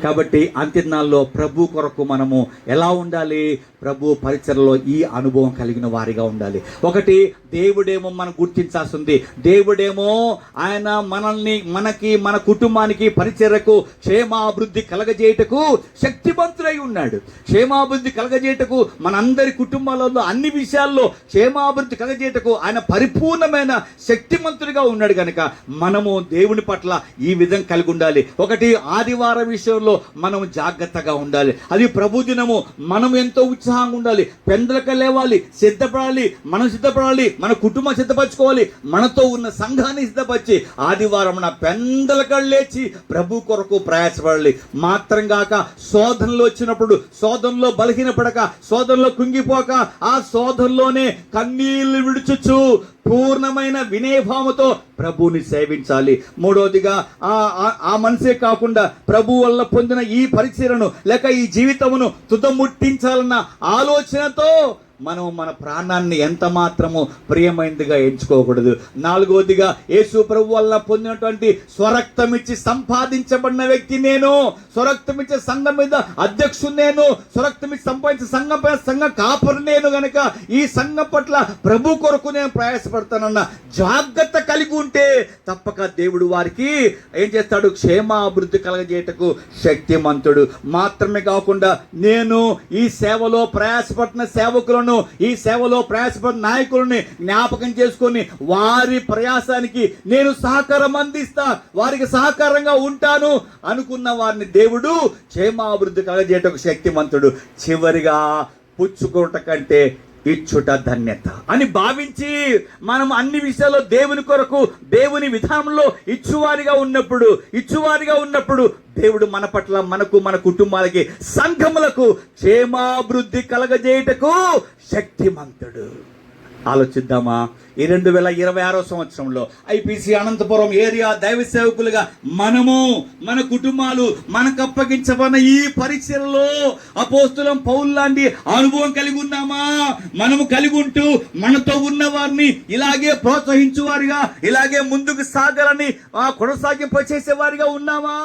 కాబట్టి అంత్యదినాల్లో ప్రభు కొరకు మనము ఎలా ఉండాలి? ప్రభు పరిచర్లో ఈ అనుభవం కలిగిన వారిగా ఉండాలి. ఒకటి, దేవుడేమో మనం గుర్తించాల్సింది, దేవుడేమో ఆయన మనకి మన కుటుంబానికి పరిచర్యకు క్షేమాభివృద్ధి కలగజేయటకు శక్తివంతుడై ఉన్నాడు. క్షేమాభివృద్ధి కలగజేయటకు మనందరి కుటుంబాలలో అన్ని విషయాల్లో క్షేమాభివృద్ధి కలగజేయటకు ఆయన పరిపూర్ణమైన శక్తిమంతుడిగా ఉన్నాడు కనుక మనము దేవుని పట్ల ఈ విధంగా కలిగి ఉండాలి. ఒకటి, ఆదివారం విషయంలో మనం జాగ్రత్తగా ఉండాలి. అది ప్రభు దినము, మనం ఎంతో ఉత్సాహంగా ఉండాలి, పెందలక లేవాలి, సిద్ధపడాలి, మనం సిద్ధపడాలి, మన కుటుంబం సిద్ధపరచుకోవాలి, మనతో ఉన్న సంఘాన్ని సిద్ధపరిచి ఆదివారం పెందలక లేచి ప్రభు కొరకు ప్రయాసపడాలి. మాత్రం కాక శోధనలు వచ్చినప్పుడు శోధనలో బలహీనపడక, శోధనలో కుంగిపోక, ఆ శోధనలోనే కన్నీళ్లు విడుచుచు పూర్ణమైన వినయభావముతో ప్రభువుని సేవించాలి. మూడవదిగా ఆ మనసే కాకుండా ప్రభు వల్ల పొందిన ఈ పరిచర్యను లేక ఈ జీవితమును తుదముట్టించాలన్న ఆలోచనతో మనం మన ప్రాణాన్ని ఎంత మాత్రము ప్రియమైనదిగా ఎంచుకోకూడదు. నాలుగవదిగా యేసు ప్రభు వల్ల పొందినటువంటి స్వరక్తమిచ్చి సంపాదించబడిన వ్యక్తి నేను, స్వరక్తమిచ్చే సంఘం మీద అధ్యక్షుడు నేను, స్వరక్తమిచ్చి సంపాదించే సంఘం పైన సంఘ కాపరు నేను గనక ఈ సంఘం పట్ల ప్రభు కొరకు నేను ప్రయాసపడతానన్న జాగ్రత్త కలిగి ఉంటే తప్పక దేవుడు వారికి ఏం చేస్తాడు? క్షేమాభివృద్ధి కలగజేయటకు శక్తిమంతుడు. మాత్రమే కాకుండా నేను ఈ సేవలో ప్రయాసపడిన సేవకులను, ఈ సేవలో ప్రయాసపడిన నాయకులని జ్ఞాపకం చేసుకొని వారి ప్రయాసానికి నేను సహకారం అందిస్తా, వారికి సహకారంగా ఉంటాను అనుకున్న వారిని దేవుడు క్షేమాభివృద్ధి కలగజేయటకు శక్తిమంతుడు. చివరిగా పుచ్చుకోవట కంటే ఇచ్చుట ధన్యత అని భావించి మనం అన్ని విషయాల్లో దేవుని కొరకు దేవుని విధానంలో ఇచ్చువారిగా ఉన్నప్పుడు దేవుడు మన పట్ల, మనకు, మన కుటుంబాలకి, సంఘములకు క్షేమాభివృద్ధి కలగజేయటకు శక్తిమంతుడు. ఆలోచిద్దామా? ఈ 2026 సంవత్సరంలో ఐపీసీ అనంతపురం ఏరియా దైవ సేవకులుగా మనము, మన కుటుంబాలు, మనకు అప్పగించబడిన ఈ పరిచర్యలో అపోస్తులం పౌలు లాంటి అనుభవం కలిగి ఉన్నామా? మనము కలిగి ఉంటూ మనతో ఉన్న వారిని ఇలాగే ప్రోత్సహించు వారిగా, ఇలాగే ముందుకు సాగాలని కొనసాగింప చేసే వారిగా ఉన్నామా?